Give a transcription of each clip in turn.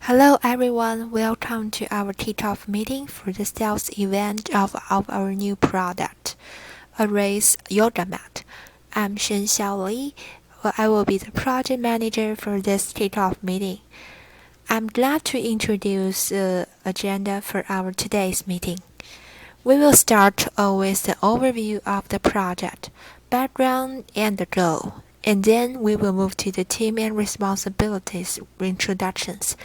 Hello everyone, welcome to our Kickoff meeting for the sales event of our new product, a raised yoga mat. I'm Shen Xiaoli. I will be the project manager for this Kickoff meeting. I'm glad to introduce the agenda for our today's meeting. We will start with the overview of the project, background, and the goal. And then we will move to the team and responsibilities introductions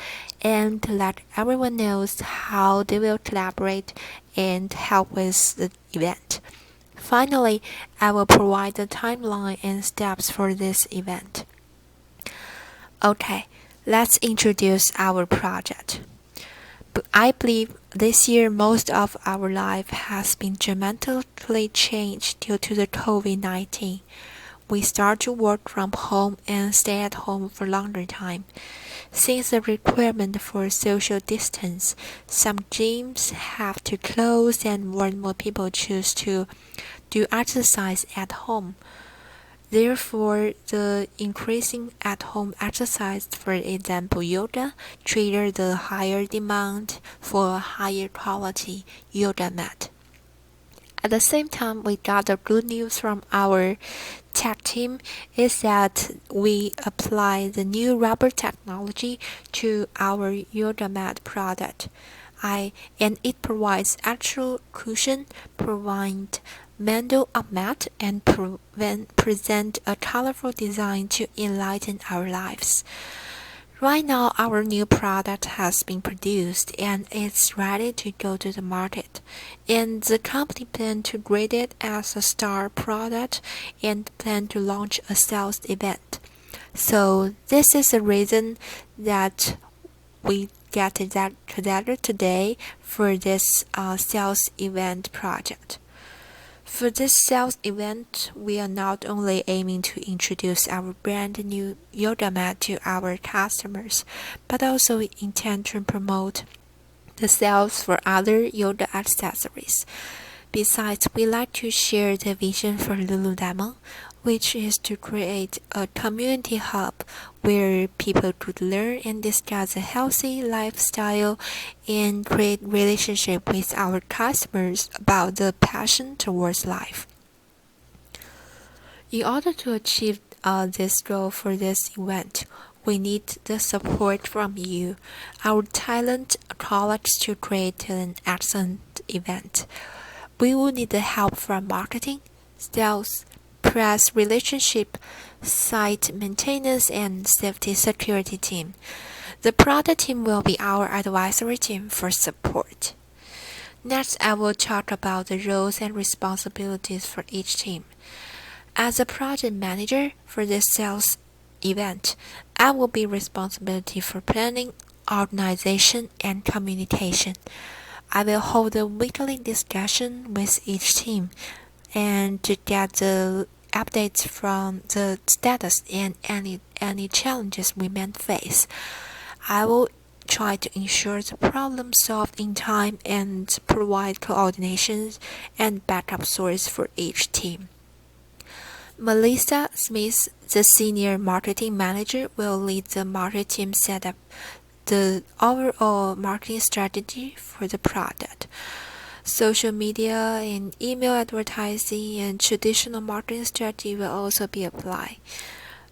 and let everyone knows how they will collaborate and help with the event. Finally, I will provide the timeline and steps for this event. Okay, let's introduce our project. I believe this year most of our life has been dramatically changed due to the COVID-19. We start to work from home and stay at home for longer time. Since the requirement for social distance, some gyms have to close and more and more people choose to do exercise at home. Therefore, the increasing at-home exercise, for example yoga, triggered the higher demand for a higher quality yoga mat. At the same time, we got the good news from our tech team is that we apply the new rubber technology to our yoga mat product. And it provides actual cushion, provide mandel a mat, and present a colorful design to enlighten our lives. Right now, our new product has been produced and it's ready to go to the market. And the company plan to grade it as a star product and plan to launch a sales event. So this is the reason that we get that together today for this sales event project. For this sales event, we are not only aiming to introduce our brand new yoga mat to our customers, but also intend to promote the sales for other yoga accessories. Besides, we like to share the vision for Lululemon, which is to create a community hub where people could learn and discuss a healthy lifestyle and create relationship with our customers about the passion towards life. In order to achieve this goal for this event, we need the support from you, our talent colleagues, to create an excellent event. We will need the help from marketing, sales, press relationship, site maintenance, and safety security team. The product team will be our advisory team for support. Next, I will talk about the roles and responsibilities for each team. As a project manager for this sales event, I will be responsible for planning, organization, and communication. I will hold a weekly discussion with each team and to get the updates from the status and any challenges we may face. I will try to ensure the problem solved in time and provide coordination and backup source for each team. Melissa Smith, the senior marketing manager, will lead the marketing team set up the overall marketing strategy for the product. Social media and email advertising and traditional marketing strategy will also be applied.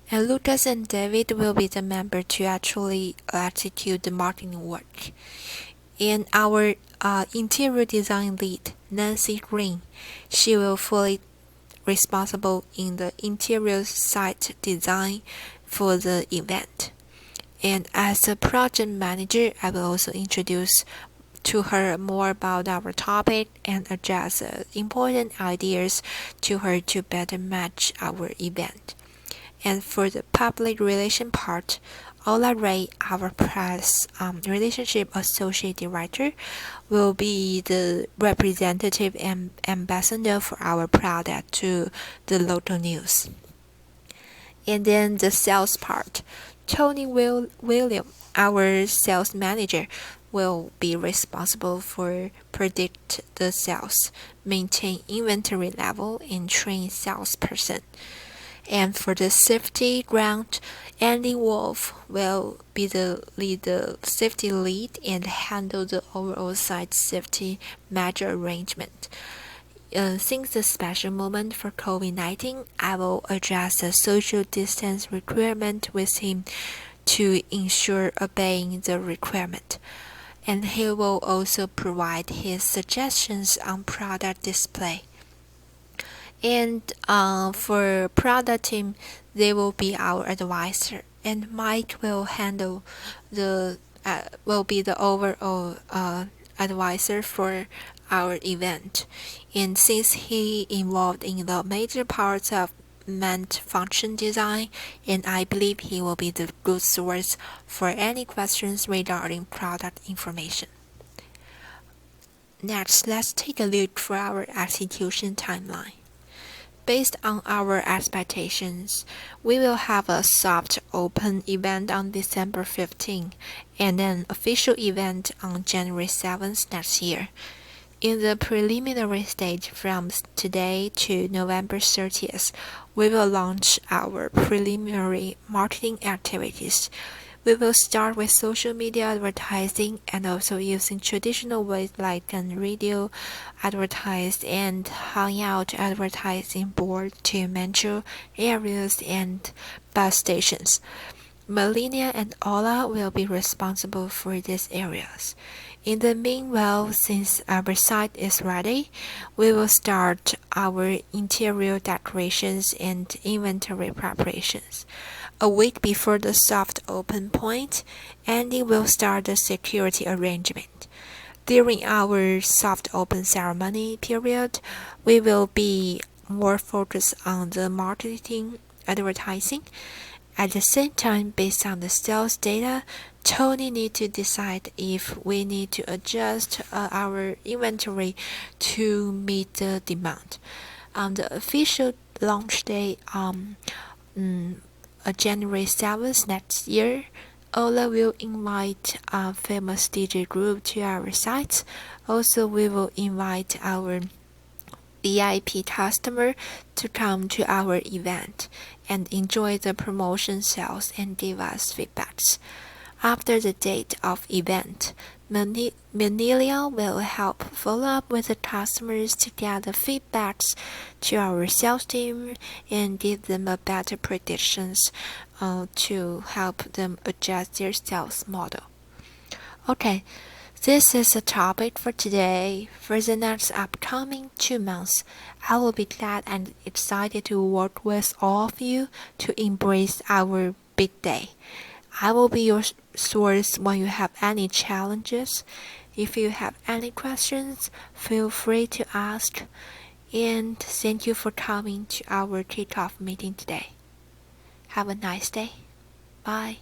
And Lucas and David will be the member to actually execute the marketing work. And our interior design lead, Nancy Green, she will fully responsible in the interior site design for the event. And as a project manager, I will also introduce to her more about our topic and adjust important ideas to her to better match our event. And for the public relation part, Ola Ray, our press relationship associate director, will be the representative and ambassador for our product to the local news. And then the sales part, Tony William, our sales manager, will be responsible for predict the sales, maintain inventory level, and train salesperson. And for the safety round, Andy Wolf will be the safety lead and handle the overall site safety measure arrangement. Since the special moment for COVID-19, I will address the social distance requirement with him to ensure obeying the requirement. And he will also provide his suggestions on product display. And for product team, they will be our advisor, and Mike will handle will be the overall advisor for our event. And since he involved in the major parts of function design, and I believe he will be the good source for any questions regarding product information. Next, let's take a look for our execution timeline. Based on our expectations, we will have a soft open event on December 15 and an official event on January 7th next year. In the preliminary stage from today to November 30th, we will launch our preliminary marketing activities. We will start with social media advertising and also using traditional ways like radio advertise and hangout advertising board to metro areas and bus stations. Melania and Ola will be responsible for these areas. In the meanwhile, since our site is ready, we will start our interior decorations and inventory preparations. A week before the soft open point, Andy will start the security arrangement. During our soft open ceremony period, we will be more focused on the marketing advertising. At the same time, based on the sales data, Tony needs to decide if we need to adjust our inventory to meet the demand. On the official launch day, January 7th next year, Ola will invite a famous DJ group to our site. Also, we will invite our VIP customer to come to our event and enjoy the promotion sales and give us feedbacks. After the date of event, Menilia will help follow up with the customers to get the feedbacks to our sales team and give them a better predictions to help them adjust their sales model. Okay, this is the topic for today. For the next upcoming 2 months, I will be glad and excited to work with all of you to embrace our big day. I will be your source when you have any challenges. If you have any questions, feel free to ask. And thank you for coming to our kickoff meeting today. Have a nice day. Bye.